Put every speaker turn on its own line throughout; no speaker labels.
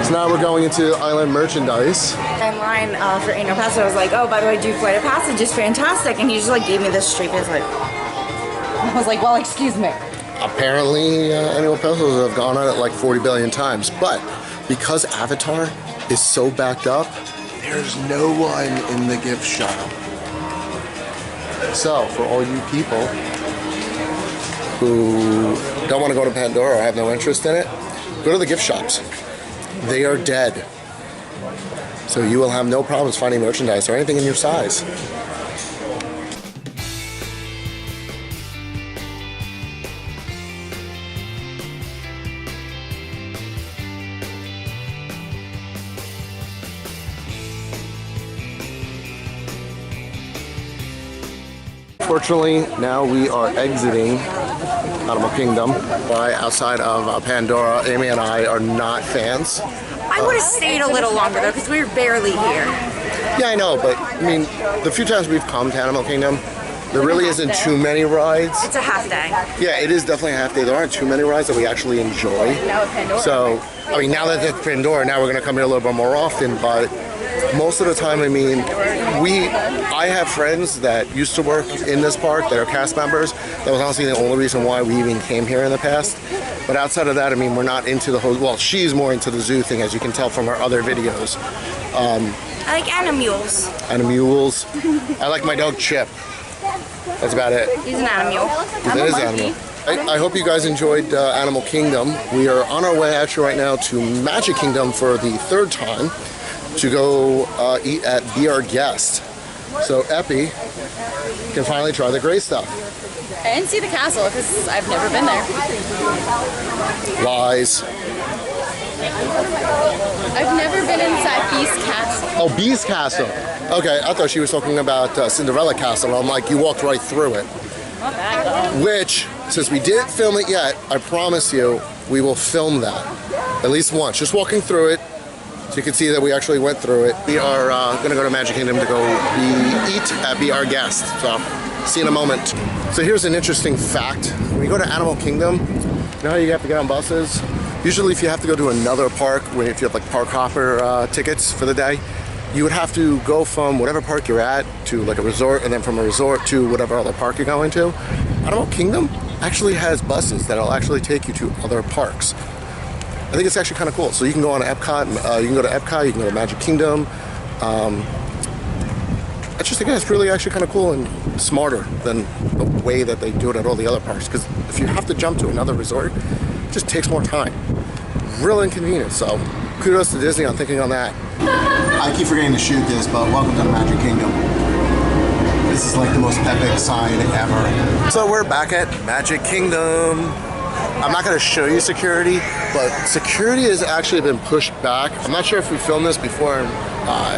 So now we're going into island merchandise.
In line for annual pass, I was like, oh, by the way, Duke Flight of Passage is fantastic. And he just like gave me this straight face like, I was like, well, excuse me.
Apparently, annual passes have gone on it like 40 billion times. But because Avatar is so backed up, there's no one in the gift shop. So for all you people who don't want to go to Pandora or have no interest in it, go to the gift shops. They are dead. So you will have no problems finding merchandise or anything in your size. Fortunately, now we are exiting Animal Kingdom by outside of Pandora. Amy and I are not fans.
I would have stayed a little longer though, because we were barely here.
Yeah, I know, but I mean, the few times we've come to Animal Kingdom, there really isn't too many rides.
It's a half day.
Yeah, it is definitely a half day. There aren't too many rides that we actually enjoy.
Now at Pandora.
So, I mean, now that it's Pandora, now we're going to come here a little bit more often, but most of the time, I mean, I have friends that used to work in this park that are cast members. That was honestly the only reason why we even came here in the past. But outside of that, I mean, we're not into the whole, well, she's more into the zoo thing, as you can tell from her other videos.
I like animals.
Animals. I like my dog Chip. That's about it.
He's an animal.
That is animal. I hope you guys enjoyed Animal Kingdom. We are on our way actually right now to Magic Kingdom for the third time to go eat at Be Our Guest. So Epi can finally try the great stuff.
I didn't see the castle because I've never been there.
Lies.
I've never been inside Beast Castle.
Oh, Beast Castle. Okay, I thought she was talking about Cinderella Castle. I'm like, you walked right through it.
Not bad though.
Which, since we didn't film it yet, I promise you, we will film that. At least once. Just walking through it, so you can see that we actually went through it. We are going to go to Magic Kingdom to go eat at Be Our Guest. So, see you in a moment. So here's an interesting fact. When you go to Animal Kingdom, you know how you have to get on buses? Usually if you have to go to another park, if you have like park hopper tickets for the day, you would have to go from whatever park you're at to like a resort, and then from a resort to whatever other park you're going to. Animal Kingdom actually has buses that'll actually take you to other parks. I think it's actually kind of cool. So you can go on Epcot, you can go to Epcot, you can go to Magic Kingdom. I just think it's really actually kind of cool and smarter than the way that they do it at all the other parks. Because if you have to jump to another resort, it just takes more time. Real inconvenient. So kudos to Disney on thinking on that. I keep forgetting to shoot this, but welcome to the Magic Kingdom. This is like the most epic sign ever. So we're back at Magic Kingdom. I'm not going to show you security, but security has actually been pushed back. I'm not sure if we filmed this before in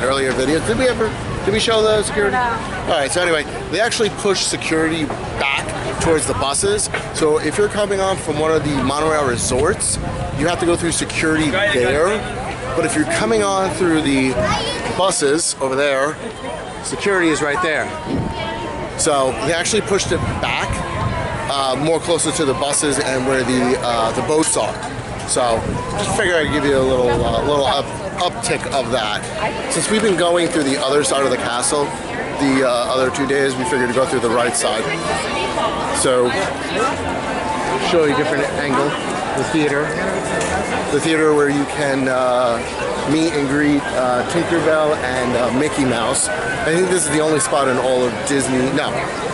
earlier videos. Did we show the security? All right, so anyway, they actually pushed security back towards the buses. So if you're coming on from one of the monorail resorts, you have to go through security there. But if you're coming on through the buses over there, security is right there. So they actually pushed it back more closer to the buses and where the boats are. So just figure I'd give you a little uptick of that. Since we've been going through the other side of the castle the other 2 days, we figured to go through the right side. So show you a different angle. The theater where you can meet and greet Tinkerbell and Mickey Mouse. I think this is the only spot in all of Disney, no,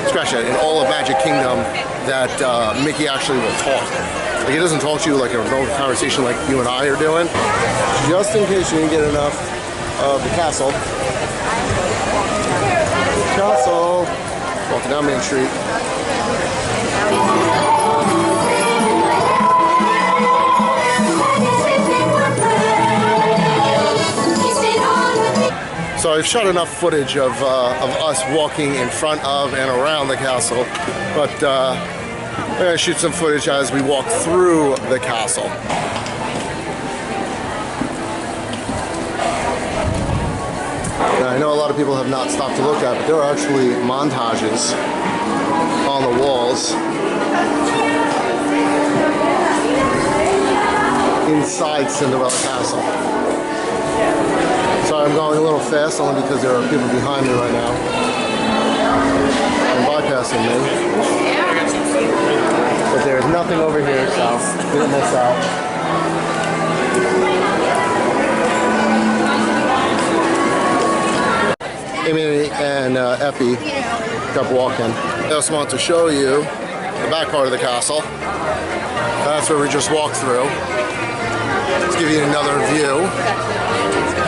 scratch that, in all of Magic Kingdom that Mickey actually will talk. Like, he doesn't talk to you like a normal conversation like you and I are doing. Just in case you didn't get enough of the castle. Walking down Main Street. So I've shot enough footage of us walking in front of and around the castle, but I'm going to shoot some footage as we walk through the castle. Now, I know a lot of people have not stopped to look at, but there are actually montages on the walls inside Cinderella Castle. Sorry, I'm going a little fast only because there are people behind me right now and bypassing me. But there's nothing over here, so didn't miss out. Amy and Epi kept walking. I just want to show you the back part of the castle. That's where we just walked through. Let's give you another view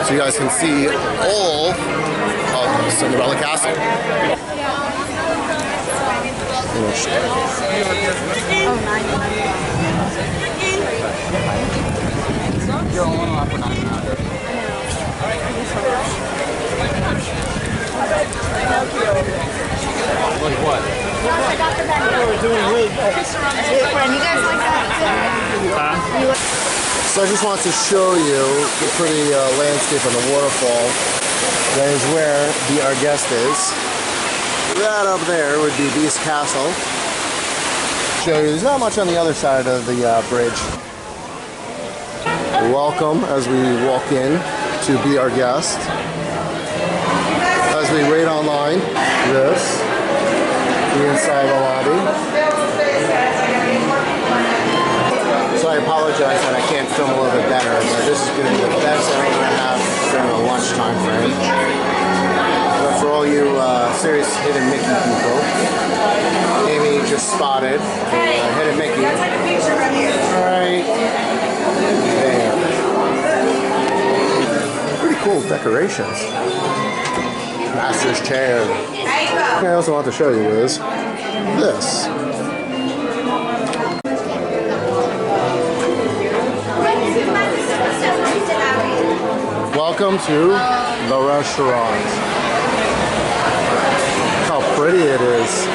so you guys can see all of Cinderella Castle.
Like what? We're doing really good.
You guys like that?
So I just want to show you the pretty landscape of the waterfall. That is where our guest is. That up there would be Beast Castle. Show you, there's not much on the other side of the bridge. Welcome as we walk in to be our guest. As we wait online, this, the inside of the lobby. So I apologize that I can't film a little bit better, but this is going to be the best that I'm going to have during the lunch time frame. But for all you serious Hidden Mickey people, Amy just spotted a Hidden Mickey. Right there. Pretty cool decorations. Master's chair. What I also want to show you is this. Welcome to the restaurant. Look how pretty it is.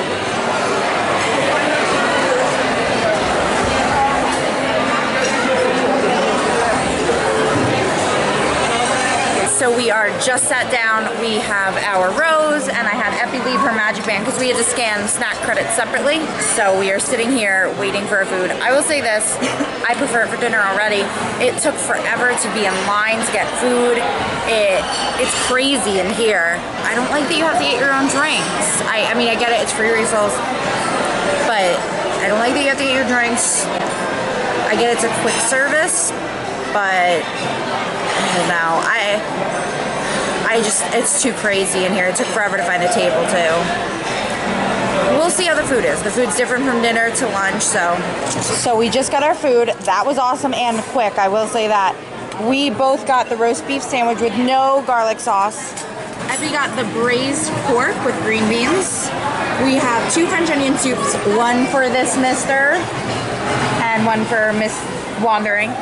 So we are just sat down. We have our rows, and I had Epi leave her magic band because we had to scan snack credits separately. So we are sitting here waiting for our food. I will say this, I prefer it for dinner already. It took forever to be in line to get food. It's crazy in here. I don't like that you have to get your own drinks. I mean, I get it, it's free refills, but I don't like that you have to get your drinks. I get it's a quick service, but no, it's too crazy in here. It took forever to find a table too. We'll see how the food is. The food's different from dinner to lunch, so we just got our food. That was awesome and quick, I will say that. We both got the roast beef sandwich with no garlic sauce. We got the braised pork with green beans. We have 2 French onion soups, one for this mister and one for Miss Wandering.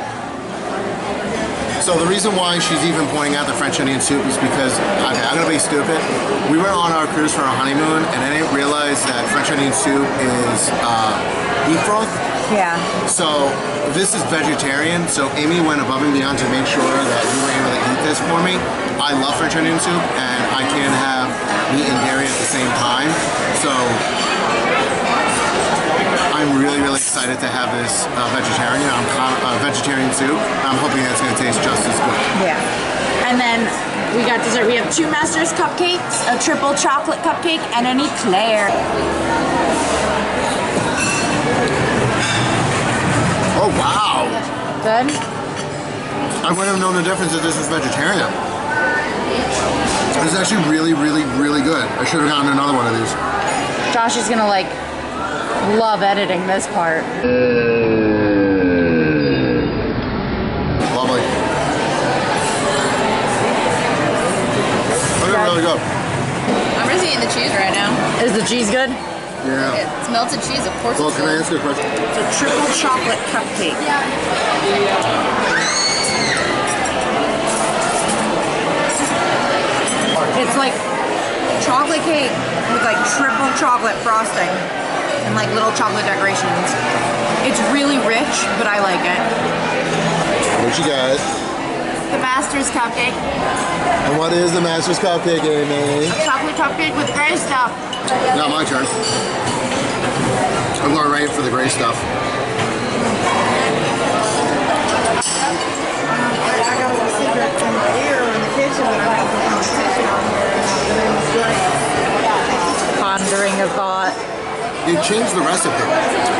So the reason why she's even pointing out the French onion soup is because, okay, I'm gonna be stupid. We were on our cruise for our honeymoon, and I didn't realize that French onion soup is beef broth.
Yeah.
So this is vegetarian, so Amy went above and beyond to make sure that we were able to eat this for me. I love French onion soup, and I can't have meat and dairy at the same time. So I'm really, really excited to have this vegetarian soup. I'm hoping it's going to taste just as good.
Yeah. And then we got dessert. We have 2 Master's cupcakes, a triple chocolate cupcake, and an eclair.
Oh, wow.
Good?
I wouldn't have known the difference if this was vegetarian. This is actually really, really, really good. I should have gotten another one of these.
Josh is going to like love editing this part.
Lovely. They're really good.
I'm just eating the cheese right now.
Is the cheese good?
Yeah.
It's melted cheese, of course.
Well,
It's
can I
good.
ask you a question?
It's a triple chocolate cupcake. It's like chocolate cake with like triple chocolate frosting and like little chocolate decorations. It's really rich, but I like it.
What you got?
The Master's cupcake.
And what is the Master's Cupcake, Amy?
Chocolate cupcake with gray stuff.
Now my turn. I'm going right for the gray stuff.
thought.
They changed the recipe.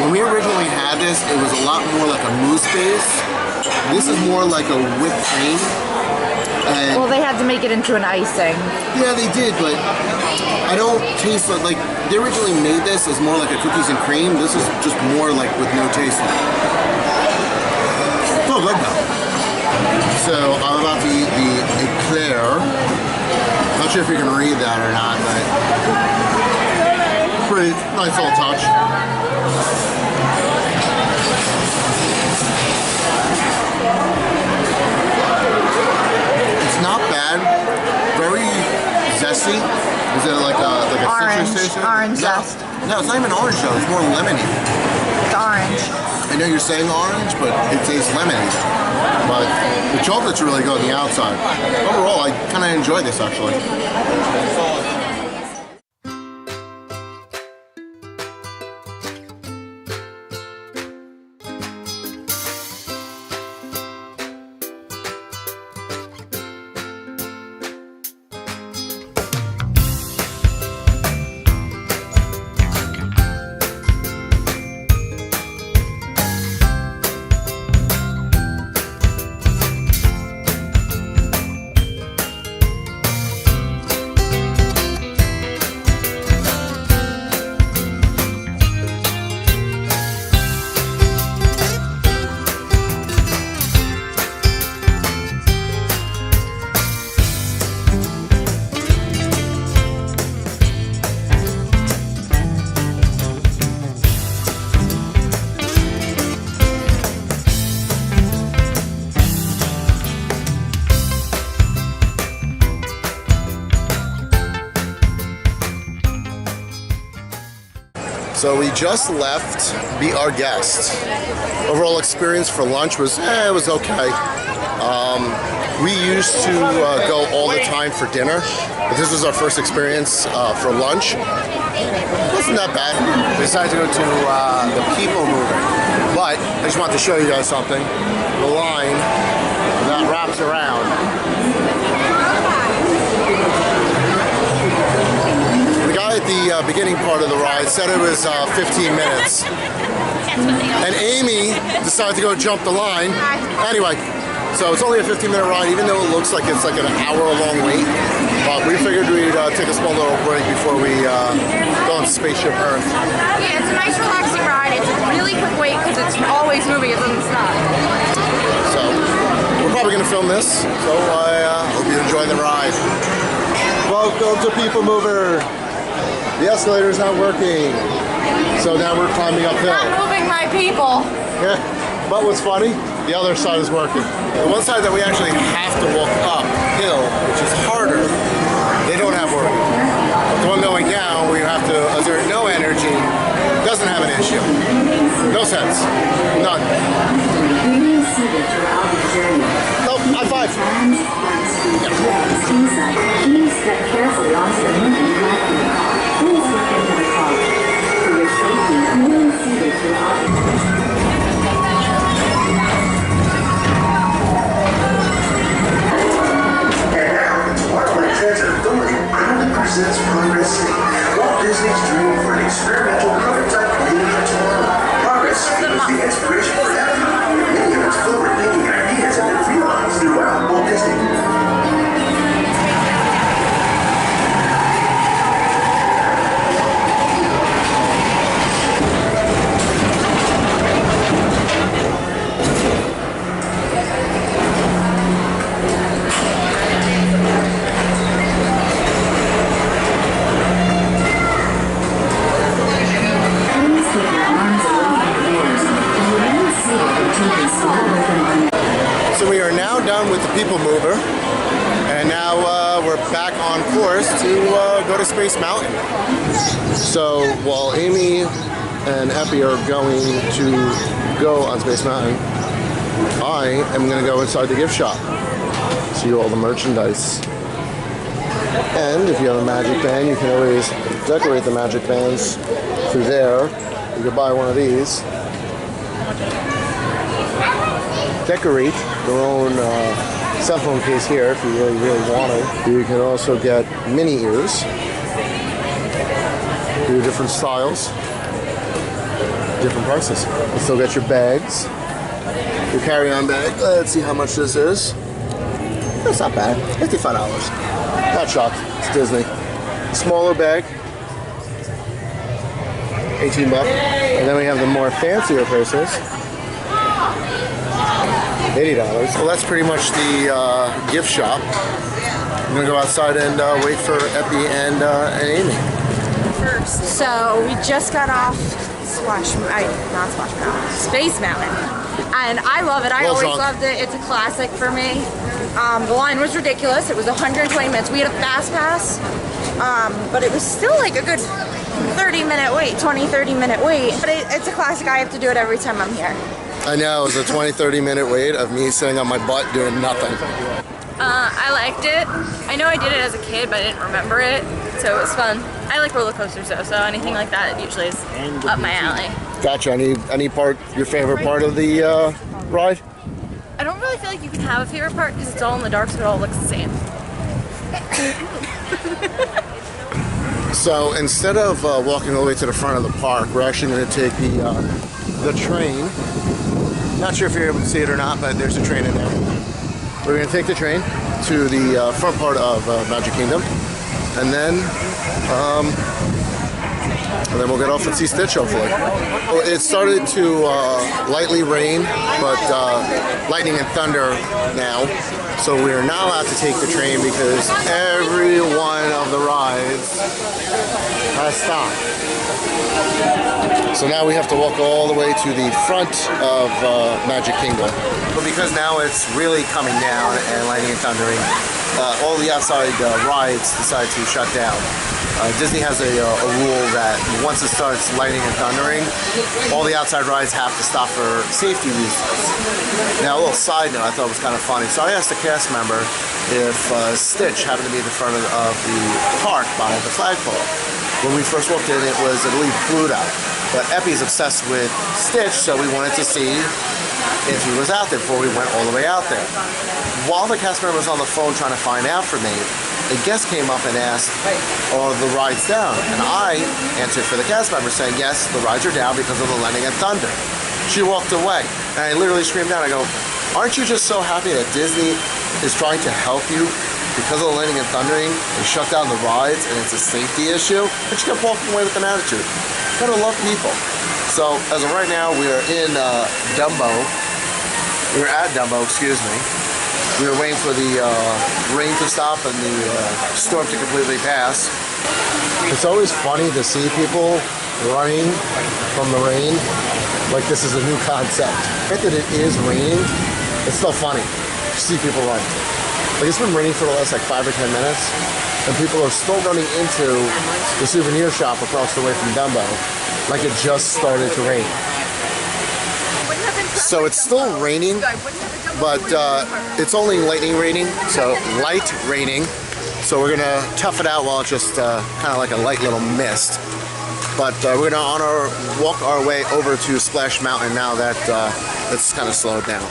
When we originally had this, it was a lot more like a mousse base. This is more like a whipped cream. And
Well, they had to make it into an icing.
yeah, they did, but I don't taste like they originally made this as more like a cookies and cream. This is just more like with no taste. Oh, good though. So I'm about to eat the eclair. Not sure if you can read that or not, but pretty nice little touch. It's not bad. Very zesty. Is it like a
Orange.
citrus taste?
Orange zest.
No, it's not even orange though. It's more lemony.
It's orange.
I know you're saying orange, but it tastes lemony. But the chocolate's really good on the outside. Overall, I kind of enjoy this actually. So we just left Be Our Guest. Overall experience for lunch was, it was okay. We used to go all the time for dinner, but this was our first experience for lunch. It wasn't that bad. We decided to go to the People Mover, but I just wanted to show you guys something. The line that wraps around. The guy at the beginning part of the ride said it was 15 minutes. And Amy decided to go jump the line. Anyway, so it's only a 15-minute ride, even though it looks like it's like an hour-long wait. But we figured we'd take a small little break before we go on Spaceship Earth.
Yeah, it's a nice relaxing ride. It's a really quick wait because it's always moving. It doesn't stop.
So we're probably going to film this. So I hope you enjoy the ride. Welcome to People Mover. The escalator's not working. So now we're climbing uphill.
Not moving my people.
Yeah. But what's funny, the other side is working. The one side that we actually have to walk uphill, which is harder, they don't have working. But the one going down, we have to exert no energy, doesn't have an issue. No sense. None. Nope, high five.
Please step carefully onto the moving platform. Please look into the car. For your safety, remain seated throughout the
presents Progress City, Walt Disney's dream for an experimental prototype community tour. Progress City was the inspiration for that. Many of its forward-thinking ideas have been realized throughout Walt Disney.
So we are now done with the People Mover, and now we're back on course to go to Space Mountain. So while Amy and Epi are going to go on Space Mountain, I am going to go inside the gift shop, see all the merchandise. And if you have a magic band, you can always decorate the magic bands through there. You can buy one of these. Decorate their own cell phone case here if you really want it. You can also get mini ears. Your different styles, different prices. You still get your bags, your carry-on bag. Let's see how much this is. That's not bad. $55. Not shocked. It's Disney. Smaller bag, $18. And then we have the more fancier purses, $80. Well, that's pretty much the gift shop. I'm gonna go outside and wait for Epi and Amy.
So we just got off Space Mountain, and I love it. I
Well
always
drunk.
loved it. It's a classic for me. The line was ridiculous. It was 120 minutes. We had a fast pass, but it was still like a good 30-minute wait, 20-30 minute wait. But it's a classic. I have to do it every time I'm here.
I know, it was a 20-30 minute wait of me sitting on my butt doing nothing.
I liked it. I know I did it as a kid, but I didn't remember it, so it was fun. I like roller coasters though, so anything like that usually is up my alley.
Gotcha. Any part, your favorite part of the ride?
I don't really feel like you can have a favorite part because it's all in the dark, so it all looks the same.
So instead of walking all the way to the front of the park, we're actually going to take the train. Not sure if you're able to see it or not, but there's a train in there. We're going to take the train to the front part of Magic Kingdom, and then we'll get off and see Stitch, hopefully. Well, it started to lightly rain, but lightning and thunder now, so we're not allowed to take the train because every one of the rides has stopped. So now we have to walk all the way to the front of Magic Kingdom. But because now it's really coming down and lightning and thundering, all the outside rides decide to shut down. Disney has a rule that once it starts lightning and thundering, all the outside rides have to stop for safety reasons. Now, a little side note I thought was kind of funny. So I asked a cast member if Stitch happened to be at the front of the park by the flagpole. When we first walked in, it was, I believe, Pluto. But Epi's obsessed with Stitch, so we wanted to see if he was out there before we went all the way out there. While the cast member was on the phone trying to find out for me, a guest came up and asked, are the rides down? And I answered for the cast member saying, yes, the rides are down because of the lightning and thunder. She walked away, and I literally screamed out, I go, aren't you just so happy that Disney is trying to help you? Because of the lightning and thundering, they shut down the rides and it's a safety issue. And she kept walking away with an attitude. Gotta love people. So, as of right now, we are in Dumbo. We're at Dumbo, excuse me. We were waiting for the rain to stop and the storm to completely pass. It's always funny to see people running from the rain like this is a new concept. Granted, it is raining, it's still funny to see people run. Like, it's been raining for the last like 5 or 10 minutes, and people are still running into the souvenir shop across the way from Dumbo like it just started to rain. So it's still raining, but it's only lightning raining, so light raining. So we're gonna tough it out while it's just kind of like a light little mist. But we're gonna walk our way over to Splash Mountain now that it's kind of slowed down.